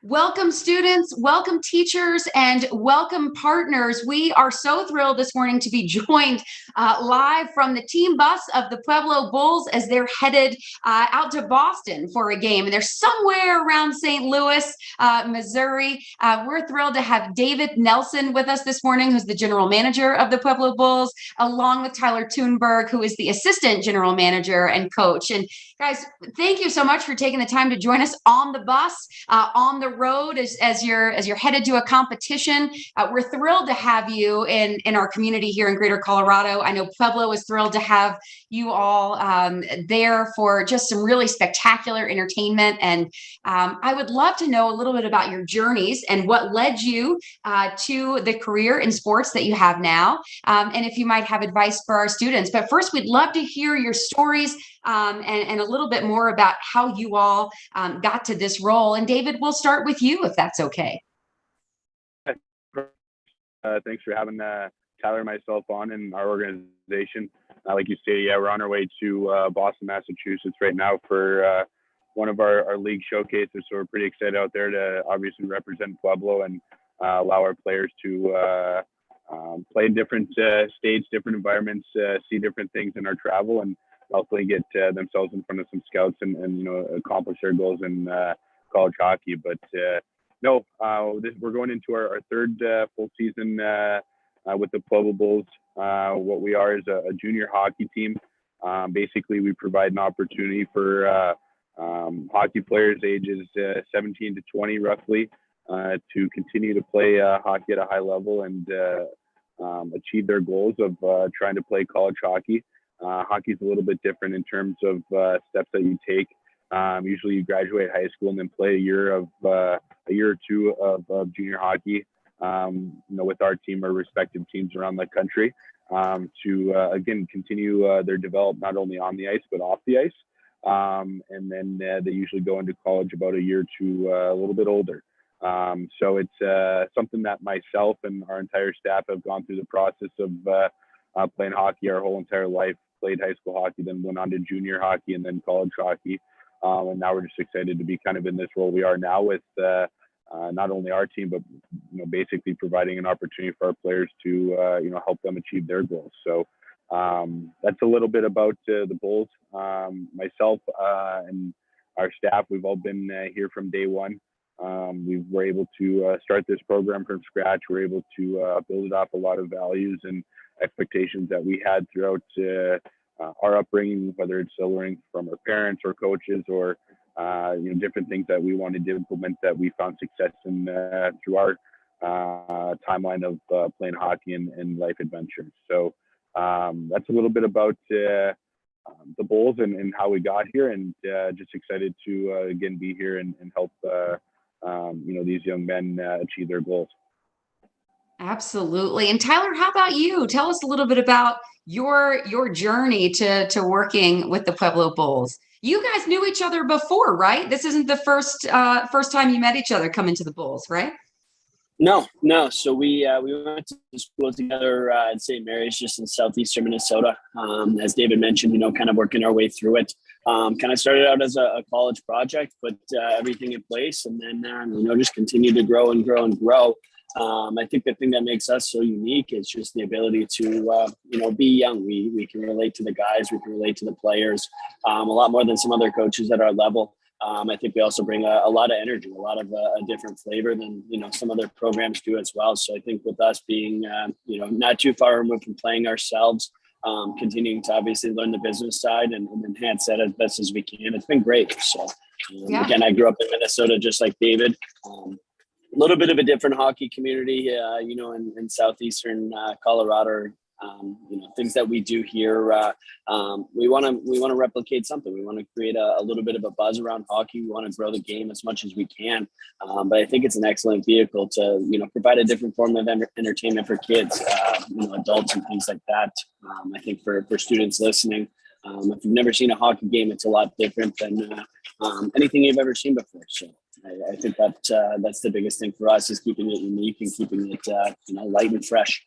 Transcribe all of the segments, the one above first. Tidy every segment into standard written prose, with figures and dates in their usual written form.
Welcome students, welcome teachers, and welcome partners. We are so thrilled this morning to be joined live from the team bus of the Pueblo Bulls as they're headed out to Boston for a game. And they're somewhere around St. Louis, Missouri. We're thrilled to have David Nelson with us this morning, who's the general manager of the Pueblo Bulls, along with Tyler Tuneberg, who is the assistant general manager and coach. And guys, thank you so much for taking the time to join us on the bus, on the road as you're headed to a competition. We're thrilled to have you in our community here in Greater Colorado. I know Pueblo is thrilled to have you all there for just some really spectacular entertainment. And I would love to know a little bit about your journeys and what led you to the career in sports that you have now, and if you might have advice for our students. But first, we'd love to hear your stories and a little bit more about how you all got to this role. And David, we'll start with you if that's okay. Thanks for having Tyler and myself on in our organization. Like you say, yeah, we're on our way to Boston, Massachusetts right now for one of our league showcases. So we're pretty excited out there to obviously represent Pueblo and allow our players to play in different states, different environments, see different things in our travel, and hopefully get themselves in front of some scouts and accomplish their goals in college hockey. But we're going into our third full season with the Pueblo Bulls. What we are is a junior hockey team. Basically, we provide an opportunity for hockey players ages 17 to 20 roughly to continue to play hockey at a high level and achieve their goals of trying to play college hockey. Hockey is a little bit different in terms of steps that you take. Usually you graduate high school and then play a year or two of junior hockey, with our team or respective teams around the country to, again, continue their development not only on the ice but off the ice. And then they usually go into college about a year to a little bit older. So it's something that myself and our entire staff have gone through the process of playing hockey our whole entire life. Played high school hockey, then went on to junior hockey and then college hockey. And now we're just excited to be kind of in this role we are now with not only our team, but basically providing an opportunity for our players to help them achieve their goals. So that's a little bit about the Bulls. Myself and our staff, we've all been here from day one. We were able to start this program from scratch. We're able to build it off a lot of values and expectations that we had throughout our upbringing, whether it's learning from our parents or coaches or different things that we wanted to implement that we found success in through our timeline of playing hockey and life adventures. So that's a little bit about the Bulls and how we got here, and just excited to again be here and help these young men achieve their goals. Absolutely. And Tyler, how about you? Tell us a little bit about your journey to working with the Pueblo Bulls. You guys knew each other before, right? This isn't the first time you met each other coming to the Bulls, right? No. So we went to school together at St. Mary's, just in southeastern Minnesota. As David mentioned, kind of working our way through it. Kind of started out as a college project, put everything in place, and then just continued to grow and grow and grow. I think the thing that makes us so unique is just the ability to, be young. We can relate to the guys, we can relate to the players a lot more than some other coaches at our level. I think we also bring a lot of energy, a lot of a different flavor than, some other programs do as well. So I think with us being, not too far removed from playing ourselves, continuing to obviously learn the business side and enhance that as best as we can, it's been great. So again, I grew up in Minnesota, just like David. A little bit of a different hockey community, in southeastern Colorado. Things that we do here, we want to replicate something. We want to create a little bit of a buzz around hockey. We want to grow the game as much as we can. But I think it's an excellent vehicle to, provide a different form of entertainment for kids, adults and things like that. I think for students listening, if you've never seen a hockey game, it's a lot different than anything you've ever seen before. So I think that's the biggest thing for us, is keeping it unique and keeping it light and fresh.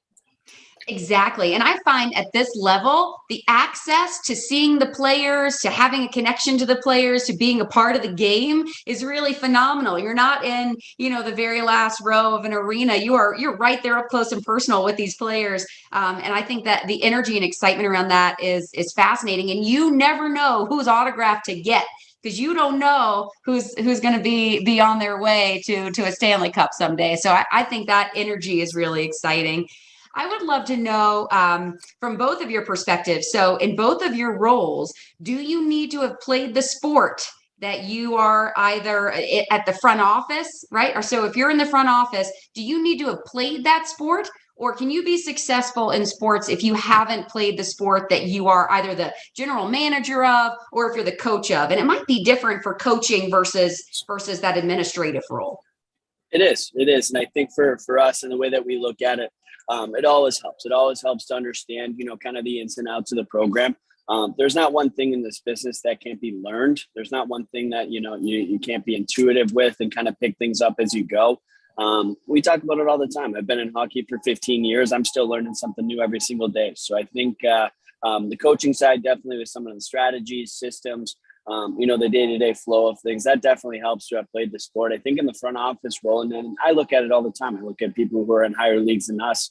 Exactly. And I find at this level, the access to seeing the players, to having a connection to the players, to being a part of the game is really phenomenal. You're not in, the very last row of an arena. You're right there up close and personal with these players. And I think that the energy and excitement around that is fascinating. And you never know whose autograph to get, because you don't know who's going to be on their way to a Stanley Cup someday. So I think that energy is really exciting. I would love to know from both of your perspectives. So, in both of your roles, do you need to have played the sport that you are either at the front office, right? Or so, if you're in the front office, do you need to have played that sport? Or can you be successful in sports if you haven't played the sport that you are either the general manager of, or if you're the coach of? And it might be different for coaching versus that administrative role. It is, and I think for us and the way that we look at it, it always helps. It always helps to understand, kind of the ins and outs of the program. There's not one thing in this business that can't be learned. There's not one thing that you can't be intuitive with and kind of pick things up as you go. We talk about it all the time. I've been in hockey for 15 years. I'm still learning something new every single day. So I think the coaching side, definitely with some of the strategies, systems, the day-to-day flow of things, that definitely helps to have played the sport. I think in the front office role, and then I look at it all the time. I look at people who are in higher leagues than us.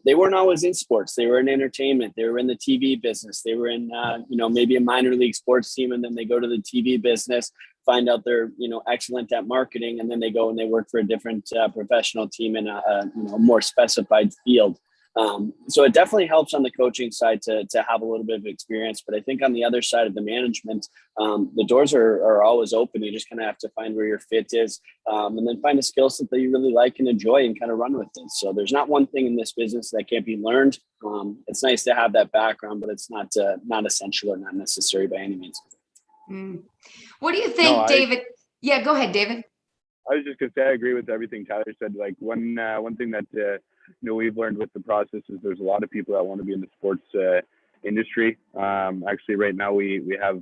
They weren't always in sports. They were in entertainment. They were in the TV business. They were in, maybe a minor league sports team, and then they go to the TV business, find out they're, excellent at marketing, and then they go and they work for a different professional team in a more specified field. So it definitely helps on the coaching side to have a little bit of experience. But I think on the other side of the management, the doors are always open. You just kind of have to find where your fit is, and then find a skill set that you really like and enjoy and kind of run with it. So there's not one thing in this business that can't be learned. It's nice to have that background, but it's not essential or not necessary by any means. What do you think, David? Yeah, go ahead, David. I was just going to say, I agree with everything Tyler said. Like one thing that, we've learned with the process is there's a lot of people that want to be in the sports industry. Actually, right now we have,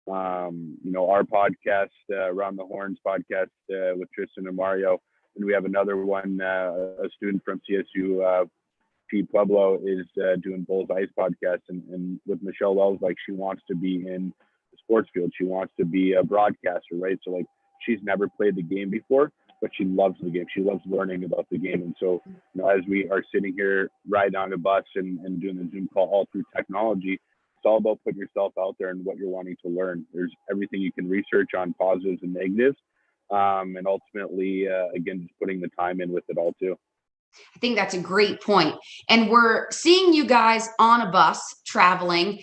our podcast, Around the Horns podcast with Tristan and Mario. And we have another one, a student from CSU, Pueblo, is doing Bulls Ice podcast. And with Michelle Wells, like, she wants to be in the sports field. She wants to be a broadcaster, right? So, like, she's never played the game before, but she loves the game. She loves learning about the game. And so, as we are sitting here, riding on a bus and doing the Zoom call all through technology, it's all about putting yourself out there and what you're wanting to learn. There's everything you can research on positives and negatives. And ultimately, again, just putting the time in with it all too. I think that's a great point. And we're seeing you guys on a bus traveling.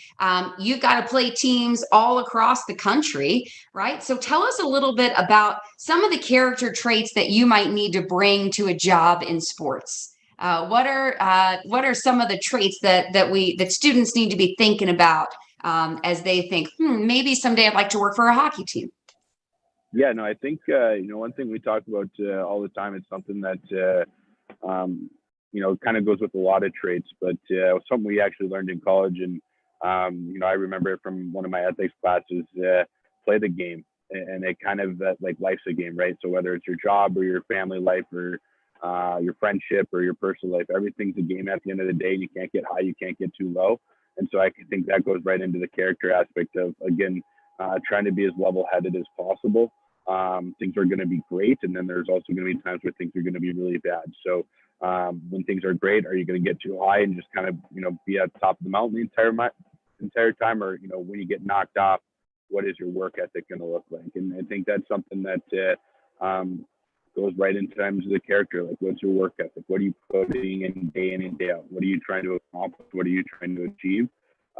You've got to play teams all across the country, right? So tell us a little bit about some of the character traits that you might need to bring to a job in sports. What are some of the traits that students need to be thinking about as they think, maybe someday I'd like to work for a hockey team? Yeah, no, I think, one thing we talk about all the time, it's something that, kind of goes with a lot of traits, but something we actually learned in college. And, I remember it from one of my ethics classes, play the game. And it kind of like life's a game, right? So whether it's your job or your family life or your friendship or your personal life, everything's a game at the end of the day. You can't get high, you can't get too low. And so I think that goes right into the character aspect of, again, trying to be as level-headed as possible. Things are going to be great, and then there's also going to be times where things are going to be really bad. So when things are great, are you going to get too high and just kind of be at the top of the mountain the entire time, or when you get knocked off, what is your work ethic going to look like? And I think that's something that goes right into terms of the character. Like, what's your work ethic? What are you putting in and day out? What are you trying to accomplish? What are you trying to achieve?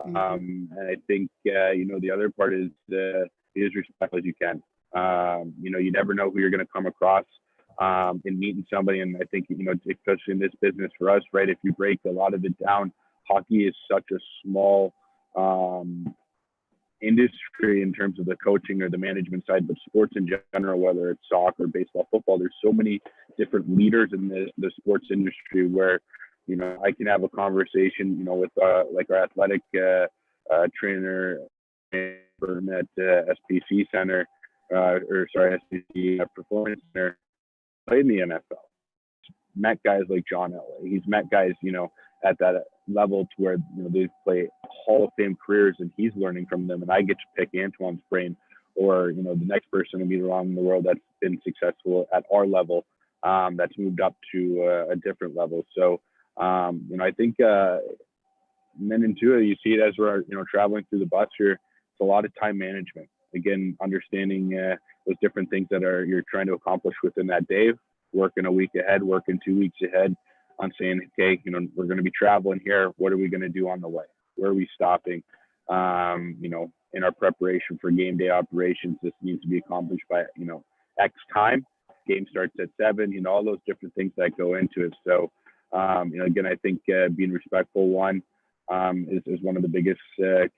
And I think the other part is be as respectful as you can. You never know who you're going to come across in meeting somebody. And I think, especially in this business for us, right, if you break a lot of it down, hockey is such a small industry in terms of the coaching or the management side, but sports in general, whether it's soccer, baseball, football, there's so many different leaders in the sports industry where, I can have a conversation, with like our athletic trainer at SPC Center, SPC Performance Center, played in the NFL. Met guys like John Elway. He's met guys, at that level to where they play Hall of Fame careers, and he's learning from them, and I get to pick Antoine's brain, or the next person to meet around in the world that's been successful at our level, that's moved up to a different level. So I think men into it, you see it as we're traveling through the bus here. It's a lot of time management. Again, understanding those different things that you're trying to accomplish within that day, working a week ahead, working 2 weeks ahead on saying, okay, we're going to be traveling here. What are we going to do on the way? Where are we stopping? In our preparation for game day operations, this needs to be accomplished by, X time. Game starts at 7, all those different things that go into it. So, again, I think being respectful, is one of the biggest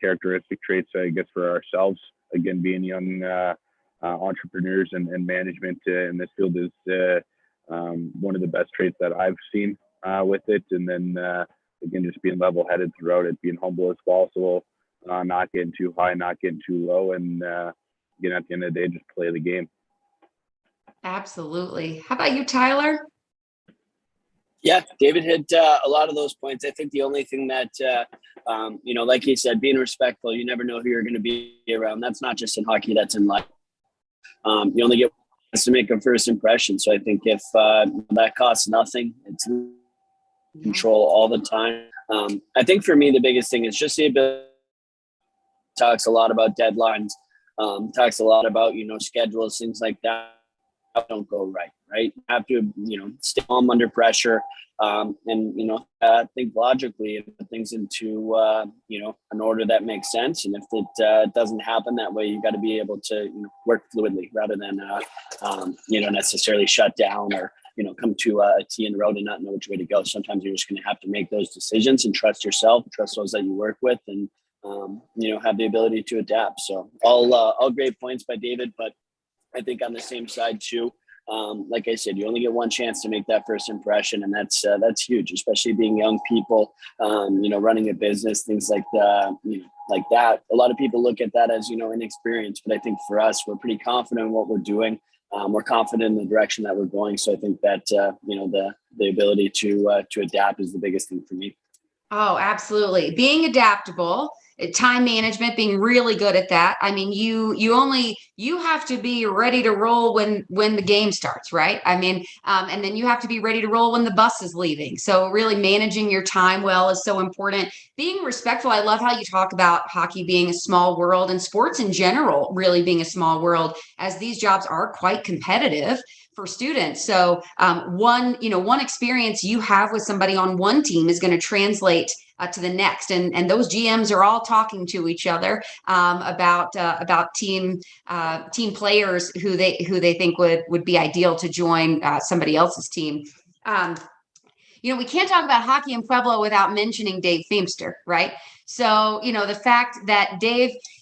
characteristic traits, I guess, for ourselves. Again, being young entrepreneurs and management in this field is one of the best traits that I've seen with it. And then, again, just being level-headed throughout it, being humble as possible, not getting too high, not getting too low, and again, at the end of the day, just play the game. Absolutely. How about you, Tyler? Yeah, David hit a lot of those points. I think the only thing that, like he said, being respectful, you never know who you're going to be around. That's not just in hockey, that's in life. You only get to make a first impression. So I think if that costs nothing, it's control all the time. I think for me, the biggest thing is just the ability. Talks a lot about deadlines, talks a lot about, schedules, things like that. Don't go right? You have to, stay calm under pressure, and, think logically and put things into, an order that makes sense. And if it doesn't happen that way, you got to be able to work fluidly rather than, necessarily shut down or, come to a T in the road and not know which way to go. Sometimes you're just going to have to make those decisions and trust yourself, trust those that you work with, and, have the ability to adapt. So all great points by David, but I think on the same side too, like I said, you only get one chance to make that first impression, and that's huge, especially being young people, running a business, things like like that. A lot of people look at that as inexperienced, but I think for us, we're pretty confident in what we're doing. We're confident in the direction that we're going. So I think that the ability to adapt is the biggest thing for me. Oh, absolutely. Being adaptable, time management, being really good at that. I mean, you have to be ready to roll when the game starts, right? I mean, and then you have to be ready to roll when the bus is leaving. So really managing your time well is so important. Being respectful. I love how you talk about hockey being a small world and sports in general really being a small world, as these jobs are quite competitive for students. So one experience you have with somebody on one team is going to translate to the next, and those GMs are all talking to each other about team players who they think would be ideal to join somebody else's team. We can't talk about hockey in Pueblo without mentioning Dave Feimster, right? So the fact that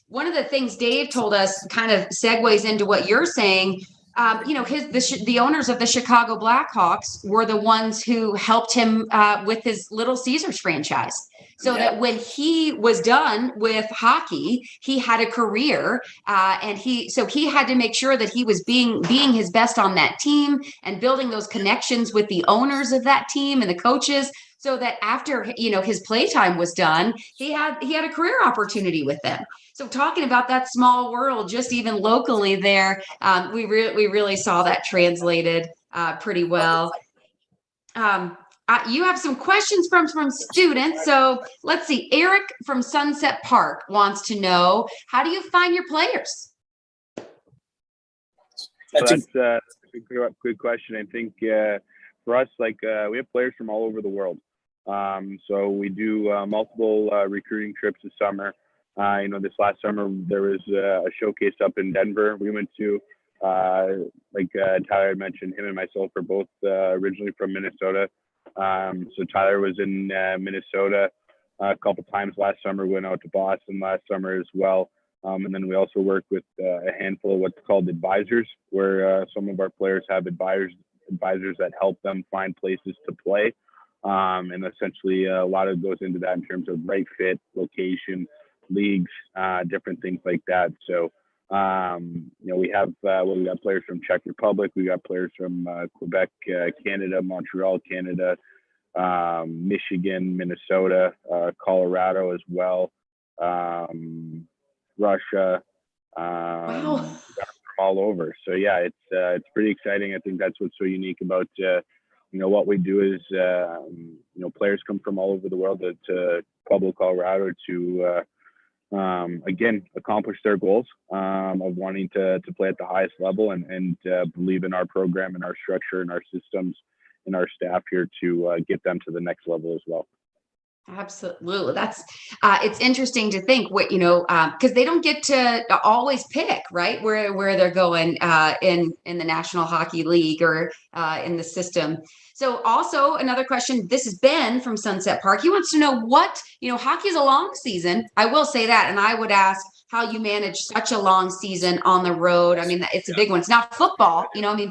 one of the things Dave told us kind of segues into what you're saying. The owners of the Chicago Blackhawks were the ones who helped him with his Little Caesars franchise. So that when he was done with hockey, he had a career, and he had to make sure that he was being his best on that team and building those connections with the owners of that team and the coaches, so that after his playtime was done, he had a career opportunity with them. So talking about that small world, just even locally there, we really saw that translated pretty well. You have some questions from students. So let's see. Eric from Sunset Park wants to know, how do you find your players? That's a good question. I think for us, we have players from all over the world. So we do multiple recruiting trips this summer. This last summer there was a showcase up in Denver. We went to, Tyler mentioned, him and myself are both originally from Minnesota. So Tyler was in Minnesota a couple times last summer. We went out to Boston last summer as well. And then we also worked with a handful of what's called advisors, where some of our players have advisors that help them find places to play. And essentially a lot of it goes into that in terms of right fit, location, leagues, different things like that. So, we have we got players from Czech Republic, we got players from Quebec, Canada, Montreal, Canada, Michigan, Minnesota, Colorado as well, Russia, Wow. from all over. So yeah, it's pretty exciting. I think that's what's so unique about what we do is players come from all over the world to Pueblo, Colorado to again accomplish their goals of wanting to play at the highest level and believe in our program and our structure and our systems and our staff here to get them to the next level as well. Absolutely. That's it's interesting to think what, because they don't get to always pick, right, where they're going in the National Hockey League or in the system. So also another question, this is Ben from Sunset Park. He wants to know what, hockey is a long season. I will say that. And I would ask how you manage such a long season on the road. I mean, it's a big one. It's not football,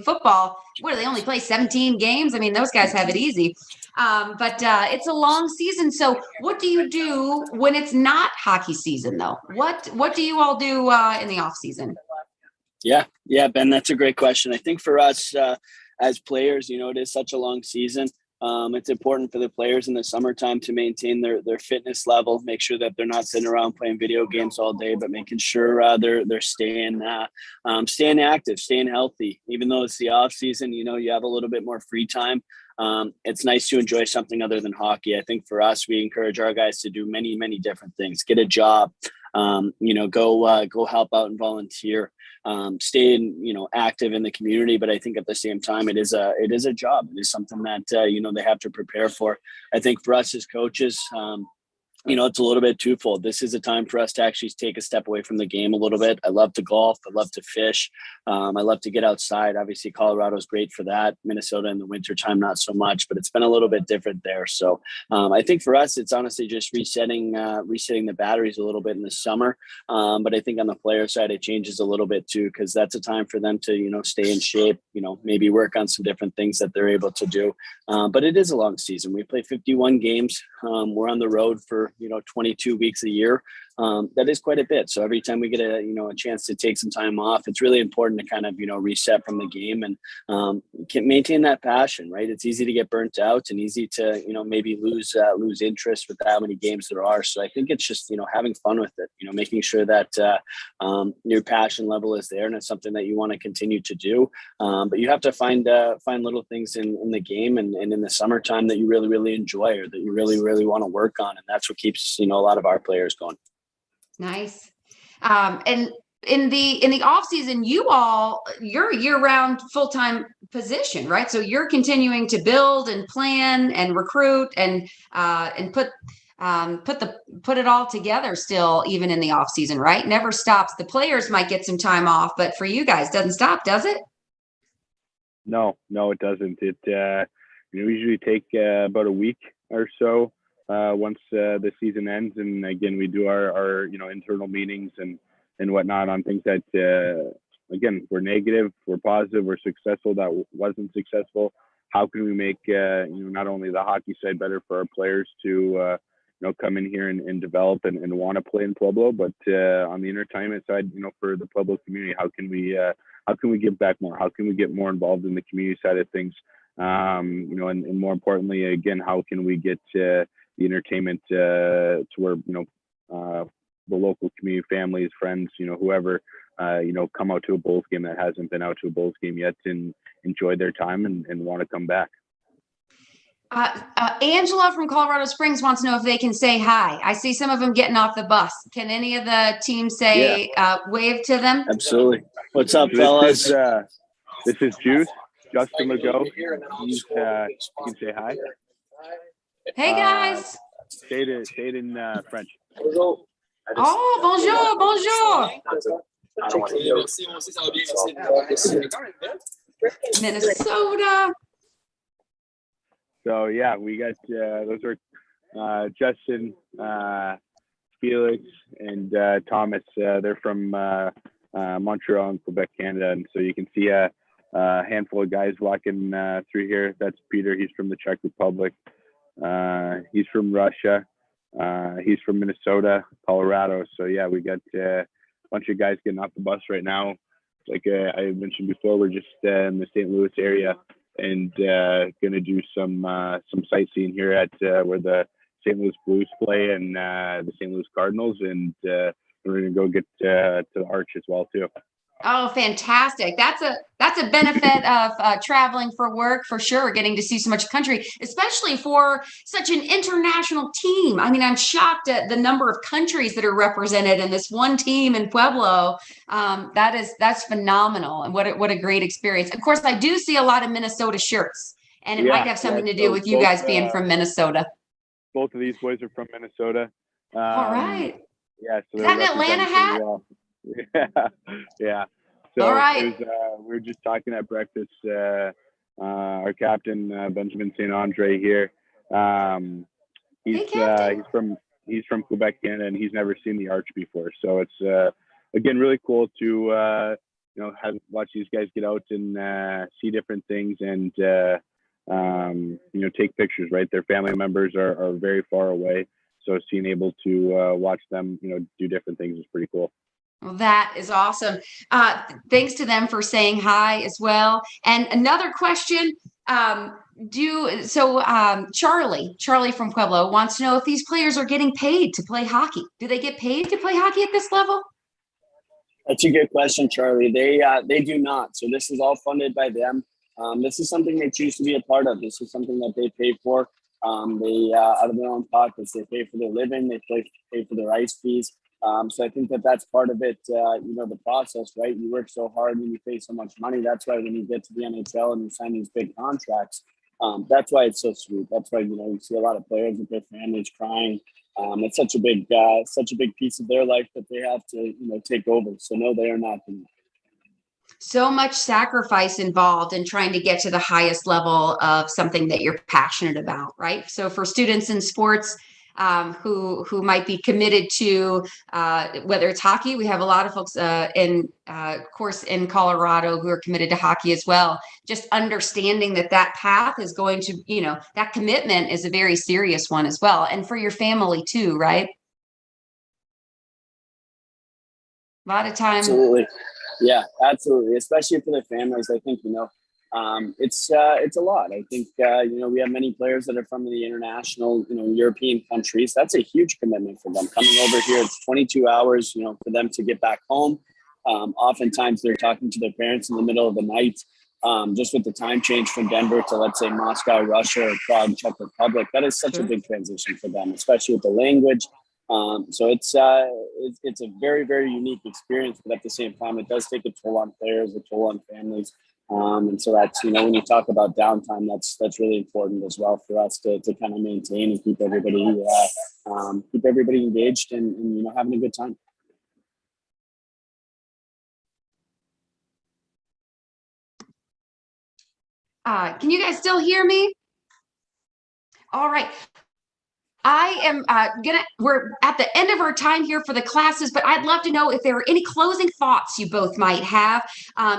football, what do they only play 17 games? I mean, those guys have it easy. But it's a long season. So what do you do when it's not hockey season, though? What do you all do in the off season? Yeah, Ben, that's a great question. I think for us as players, it is such a long season. It's important for the players in the summertime to maintain their fitness level, make sure that they're not sitting around playing video games all day, but making sure they're staying active, staying healthy. Even though it's the off season, you have a little bit more free time. It's nice to enjoy something other than hockey. I think for us, we encourage our guys to do many, many different things. Get a job, go help out and volunteer, stay active in the community. But I think at the same time, it is a job. It is something that they have to prepare for. I think for us as coaches, it's a little bit twofold. This is a time for us to actually take a step away from the game a little bit. I love to golf. I love to fish. I love to get outside. Obviously, Colorado is great for that. Minnesota in the wintertime, not so much, but it's been a little bit different there. So I think for us, it's honestly just resetting the batteries a little bit in the summer. But I think on the player side, it changes a little bit too, because that's a time for them to, stay in shape, maybe work on some different things that they're able to do. But it is a long season. We play 51 games. We're on the road for 22 weeks a year. That is quite a bit. So every time we get a chance to take some time off, it's really important to kind of, reset from the game and can maintain that passion, right? It's easy to get burnt out and easy to, maybe lose interest with how many games there are. So I think it's just, having fun with it, making sure that your passion level is there and it's something that you want to continue to do. But you have to find little things in the game and in the summertime that you really, really enjoy or that you really, really want to work on. And that's what keeps, a lot of our players going. Nice. And in the off season, you're a year-round full-time position, right? So you're continuing to build and plan and recruit and put it all together still, even in the off season, right? Never stops. The players might get some time off, but for you guys, doesn't stop, does it? No, it doesn't. It usually take about a week or so once the season ends, and again we do our internal meetings and whatnot on things that again we're negative, we're positive, we're successful, that wasn't successful. How can we make not only the hockey side better for our players to come in here and develop and want to play in Pueblo, but on the entertainment side, for the Pueblo community, how can we give back more? How can we get more involved in the community side of things? And more importantly, again, how can we get the entertainment to where the local community, families, friends, whoever, come out to a Bulls game that hasn't been out to a Bulls game yet and enjoy their time and want to come back. Angela from Colorado Springs wants to know if they can say hi. I see some of them getting off the bus. Can any of the team say wave to them? Absolutely. What's up, fellas? This is Juice, Justin Legault. You can say hi. Hey guys. Say it in French. Oh, bonjour. Minnesota. So yeah, we got those are Justin, Felix, and Thomas. They're from Montreal and Quebec, Canada, and so you can see a handful of guys walking through here. That's Peter. He's from the Czech Republic. He's from Russia. He's from Minnesota, Colorado. So yeah, we got a bunch of guys getting off the bus right now. Like I mentioned before, we're just in the St. Louis area and going to do some sightseeing here at where the St. Louis Blues play and the St. Louis Cardinals, and we're going to go get to the Arch as well too. Oh, fantastic. That's a benefit of traveling for work for sure, getting to see so much country, especially for such an international team. I mean, I'm shocked at the number of countries that are represented in this one team in Pueblo. That's phenomenal. And what a great experience. Of course, I do see a lot of Minnesota shirts, and it might have something to do with you guys being from Minnesota. Both of these boys are from Minnesota. All right. Yeah. So is that an Atlanta hat? Well. Yeah. So all right. We were just talking at breakfast. Our captain Benjamin St. Andre here. He's from Quebec, Canada, and he's never seen the Arch before. So it's again really cool to watch these guys get out and see different things and take pictures. Right, their family members are very far away, so being able to watch them do different things is pretty cool. Well, that is awesome. Thanks to them for saying hi as well. And another question, Charlie from Pueblo wants to know if these players are getting paid to play hockey. Do they get paid to play hockey at this level? That's a good question, Charlie. They do not. So this is all funded by them. This is something they choose to be a part of. This is something that they pay for. They out of their own pockets, they pay for their living. They pay for their ice fees. So I think that's part of it, the process, right? You work so hard and you pay so much money. That's why when you get to the NHL and you sign these big contracts, that's why it's so sweet. That's why, you see a lot of players with their families crying. It's such a big piece of their life that they have to, take over. So no, they are not. So much sacrifice involved in trying to get to the highest level of something that you're passionate about, right? So for students in sports, who might be committed to whether it's hockey. We have a lot of folks in Colorado who are committed to hockey as well. Just understanding that path is going to, that commitment is a very serious one as well. And for your family too, right? A lot of time. Absolutely. Yeah, absolutely. Especially for the families. I think, it's a lot. I think, we have many players that are from the international, European countries. That's a huge commitment for them. Coming over here, it's 22 hours, for them to get back home. Oftentimes they're talking to their parents in the middle of the night, just with the time change from Denver to, let's say, Moscow, Russia, or Prague, Czech Republic. That is such a big transition for them, especially with the language. So it's a very, very unique experience, but at the same time, it does take a toll on players, a toll on families. And so that's, when you talk about downtime, that's really important as well for us to kind of maintain and keep everybody engaged and having a good time. Can you guys still hear me? All right. I am we're at the end of our time here for the classes, but I'd love to know if there are any closing thoughts you both might have.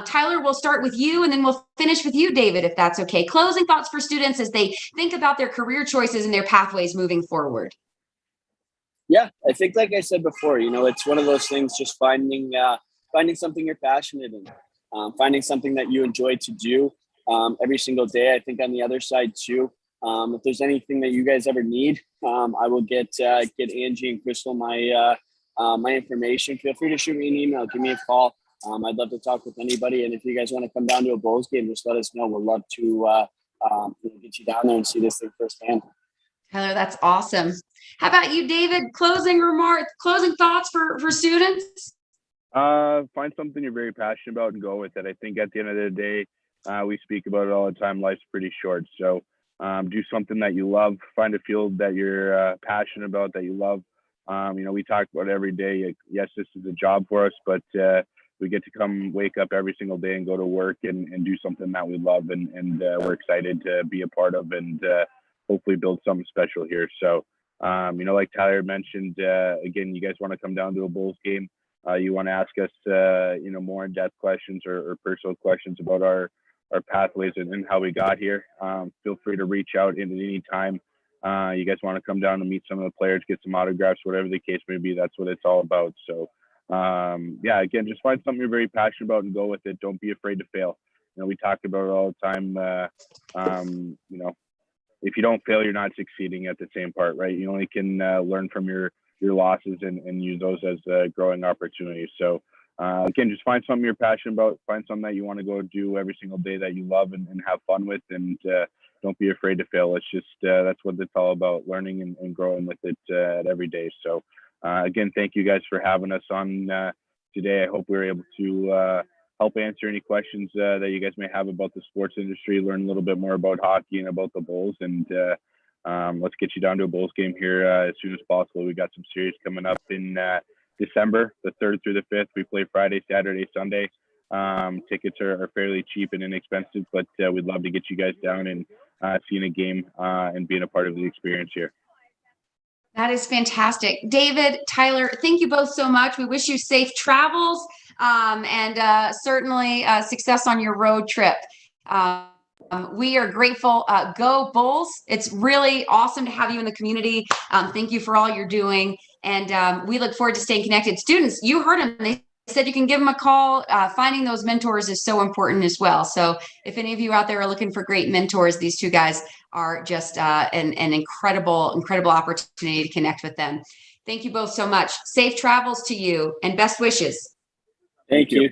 Tyler, we'll start with you and then we'll finish with you, David, if that's okay. Closing thoughts for students as they think about their career choices and their pathways moving forward. Yeah, I think, like I said before, it's one of those things, just finding something you're passionate in, finding something that you enjoy to do every single day. I think on the other side too, if there's anything that you guys ever need, I will get Angie and Crystal my information. Feel free to shoot me an email, give me a call. I'd love to talk with anybody. And if you guys want to come down to a Bulls game, just let us know. We'd love to get you down there and see this thing firsthand. Tyler, that's awesome. How about you, David? Closing thoughts for students? Find something you're very passionate about and go with it. I think at the end of the day, we speak about it all the time. Life's pretty short. So do something that you love. Find a field that you're passionate about, that you love. We talk about every day. Yes, this is a job for us, but we get to wake up every single day and go to work and do something that we love and we're excited to be a part of and hopefully build something special here. So, like Tyler mentioned, again, you guys want to come down to a Bulls game. You want to ask us, more in-depth questions or personal questions about our pathways and how we got here. Feel free to reach out at any time. You guys want to come down and meet some of the players, get some autographs, whatever the case may be. That's what it's all about. So, again, just find something you're very passionate about and go with it. Don't be afraid to fail. we talk about it all the time. If you don't fail, you're not succeeding at the same part, right? You only can learn from your losses and use those as growing opportunities. So again, just find something you're passionate about, find something that you want to go do every single day that you love and have fun with, and don't be afraid to fail. It's just, that's what it's all about, learning and growing with it at every day. So again, thank you guys for having us on today. I hope we were able to help answer any questions that you guys may have about the sports industry, learn a little bit more about hockey and about the Bulls. And let's get you down to a Bulls game here as soon as possible. We got some series coming up in December, the 3rd through the 5th. We play Friday, Saturday, Sunday. Tickets are fairly cheap and inexpensive, but we'd love to get you guys down and seeing a game and being a part of the experience here. That is fantastic. David, Tyler, thank you both so much. We wish you safe travels and certainly success on your road trip. We are grateful. Go Bulls. It's really awesome to have you in the community. Thank you for all you're doing. And we look forward to staying connected. Students, you heard them. They said you can give them a call. Finding those mentors is so important as well. So if any of you out there are looking for great mentors, these two guys are just an incredible opportunity to connect with them. Thank you both so much. Safe travels to you and best wishes. Thank you.